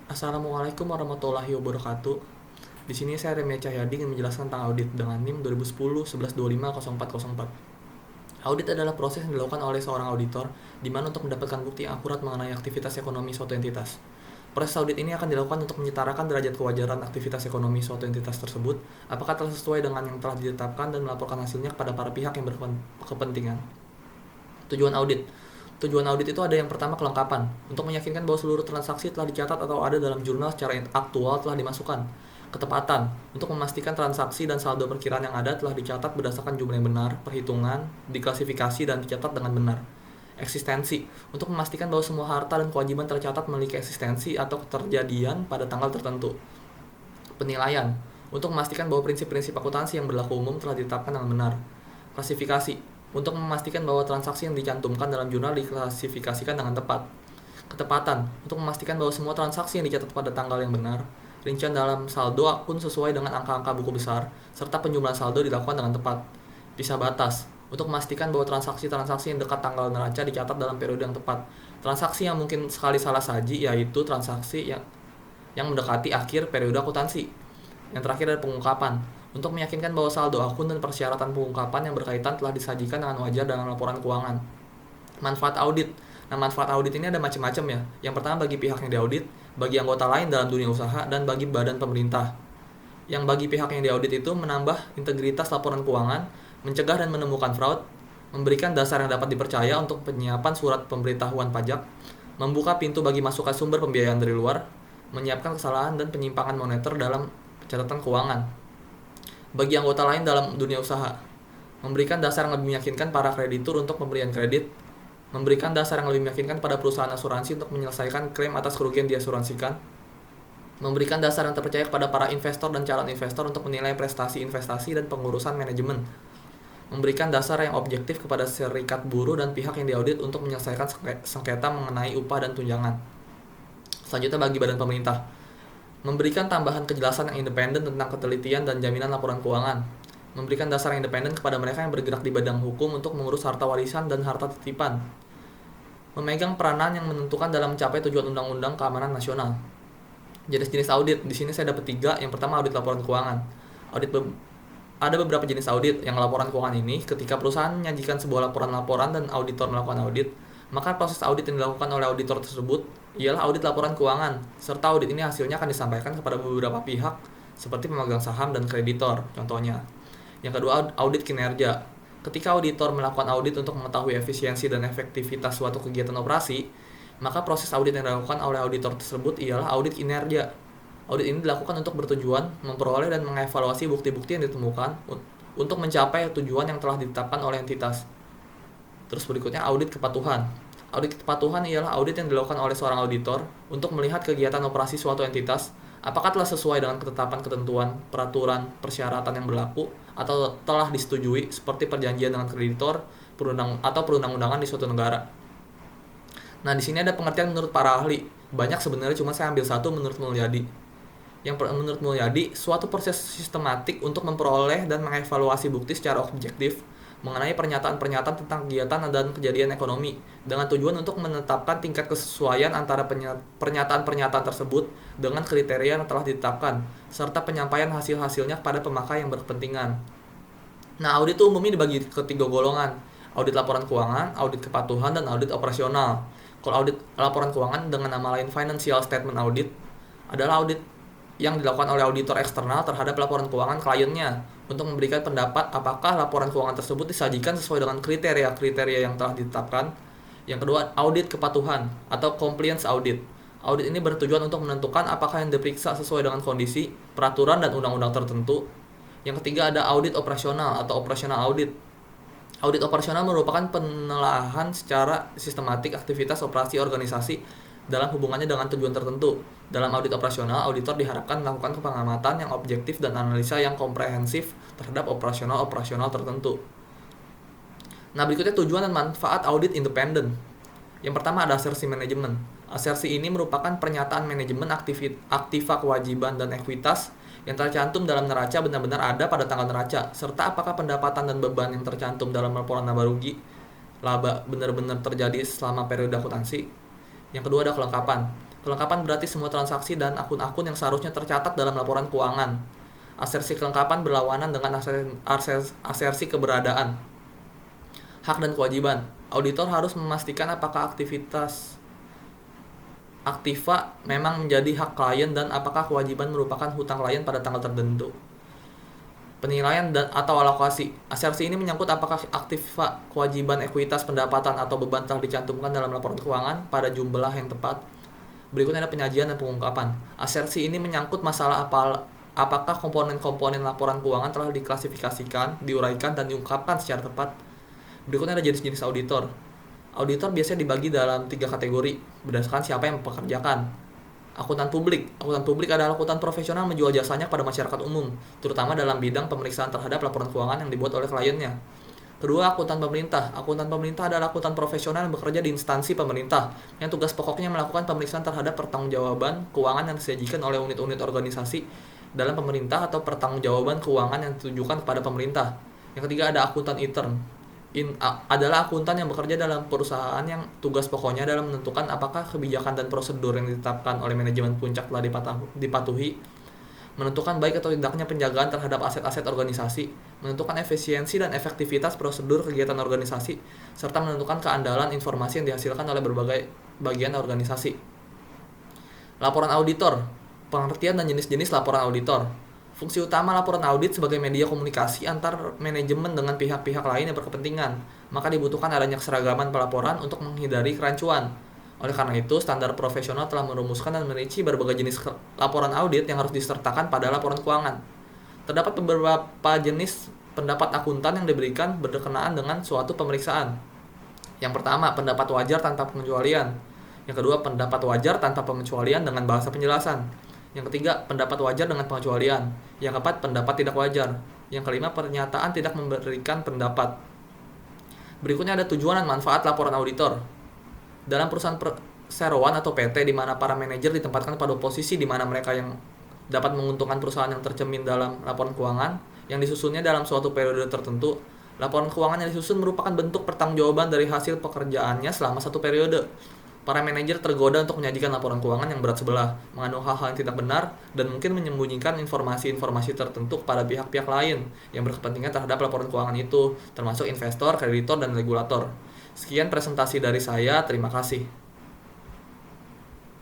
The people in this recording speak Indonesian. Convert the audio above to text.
Assalamualaikum warahmatullahi wabarakatuh. Di sini saya Remy Cahyadi ingin menjelaskan tentang audit dengan NIM 2010-1125-0404. Audit adalah proses yang dilakukan oleh seorang auditor di mana untuk mendapatkan bukti yang akurat mengenai aktivitas ekonomi suatu entitas. Proses audit ini akan dilakukan untuk menyetarakan derajat kewajaran aktivitas ekonomi suatu entitas tersebut, apakah telah sesuai dengan yang telah ditetapkan dan melaporkan hasilnya kepada para pihak yang berkepentingan. Tujuan audit. Tujuan audit itu ada yang pertama kelengkapan, untuk meyakinkan bahwa seluruh transaksi telah dicatat atau ada dalam jurnal secara aktual telah dimasukkan. Ketepatan, untuk memastikan transaksi dan saldo perkiraan yang ada telah dicatat berdasarkan jumlah yang benar, perhitungan, diklasifikasi dan dicatat dengan benar. Eksistensi, untuk memastikan bahwa semua harta dan kewajiban tercatat memiliki eksistensi atau keterjadian pada tanggal tertentu. Penilaian, untuk memastikan bahwa prinsip-prinsip akuntansi yang berlaku umum telah ditetapkan dengan benar. Klasifikasi, untuk memastikan bahwa transaksi yang dicantumkan dalam jurnal diklasifikasikan dengan tepat. Ketepatan, untuk memastikan bahwa semua transaksi yang dicatat pada tanggal yang benar. Rincian dalam saldo akun sesuai dengan angka-angka buku besar, serta penjumlahan saldo dilakukan dengan tepat. Pisah batas, untuk memastikan bahwa transaksi-transaksi yang dekat tanggal neraca dicatat dalam periode yang tepat. Transaksi yang mungkin sekali salah saji yaitu transaksi yang mendekati akhir periode akuntansi. Yang terakhir adalah pengungkapan, untuk meyakinkan bahwa saldo akun dan persyaratan pengungkapan yang berkaitan telah disajikan dengan wajar dalam laporan keuangan. Manfaat audit. Nah, manfaat audit ini ada macam-macam ya. Yang pertama bagi pihak yang diaudit, bagi anggota lain dalam dunia usaha, dan bagi badan pemerintah. Yang bagi pihak yang diaudit itu menambah integritas laporan keuangan, mencegah dan menemukan fraud, memberikan dasar yang dapat dipercaya untuk penyiapan surat pemberitahuan pajak, membuka pintu bagi masukan sumber pembiayaan dari luar, menyiapkan kesalahan dan penyimpangan moneter dalam catatan keuangan. Bagi anggota lain dalam dunia usaha, memberikan dasar yang lebih meyakinkan para kreditur untuk pemberian kredit, memberikan dasar yang lebih meyakinkan pada perusahaan asuransi untuk menyelesaikan klaim atas kerugian diasuransikan, memberikan dasar yang terpercaya kepada para investor dan calon investor untuk menilai prestasi investasi dan pengurusan manajemen, memberikan dasar yang objektif kepada serikat buruh dan pihak yang diaudit untuk menyelesaikan sengketa mengenai upah dan tunjangan. Selanjutnya bagi badan pemerintah, memberikan tambahan kejelasan yang independen tentang ketelitian dan jaminan laporan keuangan, memberikan dasar yang independen kepada mereka yang bergerak di bidang hukum untuk mengurus harta warisan dan harta titipan, memegang peranan yang menentukan dalam mencapai tujuan Undang-Undang Keamanan Nasional. Jenis-jenis audit, di sini saya dapat 3. Yang pertama audit laporan keuangan. Ada beberapa jenis audit yang laporan keuangan ini. Ketika perusahaan menyajikan sebuah laporan dan auditor melakukan audit, maka proses audit yang dilakukan oleh auditor tersebut ialah audit laporan keuangan, serta audit ini hasilnya akan disampaikan kepada beberapa pihak seperti pemegang saham dan kreditor, contohnya. Yang kedua, audit kinerja. Ketika auditor melakukan audit untuk mengetahui efisiensi dan efektivitas suatu kegiatan operasi, maka proses audit yang dilakukan oleh auditor tersebut ialah audit kinerja. Audit ini dilakukan untuk bertujuan memperoleh dan mengevaluasi bukti-bukti yang ditemukan untuk mencapai tujuan yang telah ditetapkan oleh entitas. Terus berikutnya audit kepatuhan. Audit kepatuhan ialah audit yang dilakukan oleh seorang auditor untuk melihat kegiatan operasi suatu entitas apakah telah sesuai dengan ketetapan ketentuan, peraturan, persyaratan yang berlaku atau telah disetujui seperti perjanjian dengan kreditor, perundang-undangan di suatu negara. Nah, di sini ada pengertian menurut para ahli. Banyak sebenarnya, cuma saya ambil satu menurut Mulyadi. Menurut Mulyadi, suatu proses sistematik untuk memperoleh dan mengevaluasi bukti secara objektif mengenai pernyataan-pernyataan tentang kegiatan dan kejadian ekonomi dengan tujuan untuk menetapkan tingkat kesesuaian antara pernyataan-pernyataan tersebut dengan kriteria yang telah ditetapkan serta penyampaian hasil-hasilnya kepada pemakai yang berkepentingan. Nah, audit itu umumnya dibagi ke 3 golongan: audit laporan keuangan, audit kepatuhan, dan audit operasional. Kalau audit laporan keuangan dengan nama lain financial statement audit adalah audit yang dilakukan oleh auditor eksternal terhadap laporan keuangan kliennya untuk memberikan pendapat apakah laporan keuangan tersebut disajikan sesuai dengan kriteria-kriteria yang telah ditetapkan. Yang kedua, audit kepatuhan atau compliance audit. Audit ini bertujuan untuk menentukan apakah yang diperiksa sesuai dengan kondisi, peraturan, dan undang-undang tertentu. Yang ketiga ada audit operasional atau operational audit. Audit operasional merupakan penelaahan secara sistematik aktivitas operasi organisasi dalam hubungannya dengan tujuan tertentu. Dalam audit operasional, auditor diharapkan melakukan pengamatan yang objektif dan analisa yang komprehensif terhadap operasional tertentu. Nah, berikutnya tujuan dan manfaat audit independen. Yang pertama ada asersi manajemen. Asersi ini merupakan pernyataan manajemen aktiva kewajiban dan ekuitas yang tercantum dalam neraca benar-benar ada pada tanggal neraca, serta apakah pendapatan dan beban yang tercantum dalam laporan laba rugi laba benar-benar terjadi selama periode akuntansi. Yang kedua ada kelengkapan. Kelengkapan berarti semua transaksi dan akun-akun yang seharusnya tercatat dalam laporan keuangan. Asersi kelengkapan berlawanan dengan asersi keberadaan. Hak dan kewajiban. Auditor harus memastikan apakah aktivitas aktiva memang menjadi hak klien dan apakah kewajiban merupakan hutang klien pada tanggal tertentu. Penilaian dan atau alokasi. Asersi ini menyangkut apakah aktiva, kewajiban, ekuitas, pendapatan, atau beban telah dicantumkan dalam laporan keuangan pada jumlah yang tepat. Berikutnya ada penyajian dan pengungkapan. Asersi ini menyangkut masalah apakah komponen-komponen laporan keuangan telah diklasifikasikan, diuraikan, dan diungkapkan secara tepat. Berikutnya ada jenis-jenis auditor. Auditor biasanya dibagi dalam 3 kategori berdasarkan siapa yang mempekerjakan. Akuntan publik. Akuntan publik adalah akuntan profesional menjual jasanya kepada masyarakat umum, terutama dalam bidang pemeriksaan terhadap laporan keuangan yang dibuat oleh kliennya. Kedua, akuntan pemerintah. Akuntan pemerintah adalah akuntan profesional yang bekerja di instansi pemerintah, yang tugas pokoknya melakukan pemeriksaan terhadap pertanggungjawaban keuangan yang disajikan oleh unit-unit organisasi dalam pemerintah atau pertanggungjawaban keuangan yang ditujukan kepada pemerintah. Yang ketiga ada akuntan intern. Adalah akuntan yang bekerja dalam perusahaan yang tugas pokoknya dalam menentukan apakah kebijakan dan prosedur yang ditetapkan oleh manajemen puncak telah dipatuhi, menentukan baik atau tidaknya penjagaan terhadap aset-aset organisasi, menentukan efisiensi dan efektivitas prosedur kegiatan organisasi, serta menentukan keandalan informasi yang dihasilkan oleh berbagai bagian organisasi. Laporan auditor. Pengertian dan jenis-jenis laporan auditor. Fungsi utama laporan audit sebagai media komunikasi antar manajemen dengan pihak-pihak lain yang berkepentingan, maka dibutuhkan adanya keseragaman pelaporan untuk menghindari kerancuan. Oleh karena itu, standar profesional telah merumuskan dan merinci berbagai jenis laporan audit yang harus disertakan pada laporan keuangan. Terdapat beberapa jenis pendapat akuntan yang diberikan berkenaan dengan suatu pemeriksaan. Yang pertama, pendapat wajar tanpa pengecualian. Yang kedua, pendapat wajar tanpa pengecualian dengan bahasa penjelasan. Yang ketiga, pendapat wajar dengan pengecualian. Yang keempat, pendapat tidak wajar. Yang kelima, pernyataan tidak memberikan pendapat. Berikutnya ada tujuan dan manfaat laporan auditor. Dalam perusahaan perseroan atau PT di mana para manajer ditempatkan pada posisi di mana mereka yang dapat menguntungkan perusahaan yang tercermin dalam laporan keuangan yang disusunnya dalam suatu periode tertentu. Laporan keuangan yang disusun merupakan bentuk pertanggungjawaban dari hasil pekerjaannya selama satu periode. Para manajer tergoda untuk menyajikan laporan keuangan yang berat sebelah, mengandung hal-hal yang tidak benar, dan mungkin menyembunyikan informasi-informasi tertentu kepada pihak-pihak lain yang berkepentingan terhadap laporan keuangan itu, termasuk investor, kreditor, dan regulator. Sekian presentasi dari saya, terima kasih.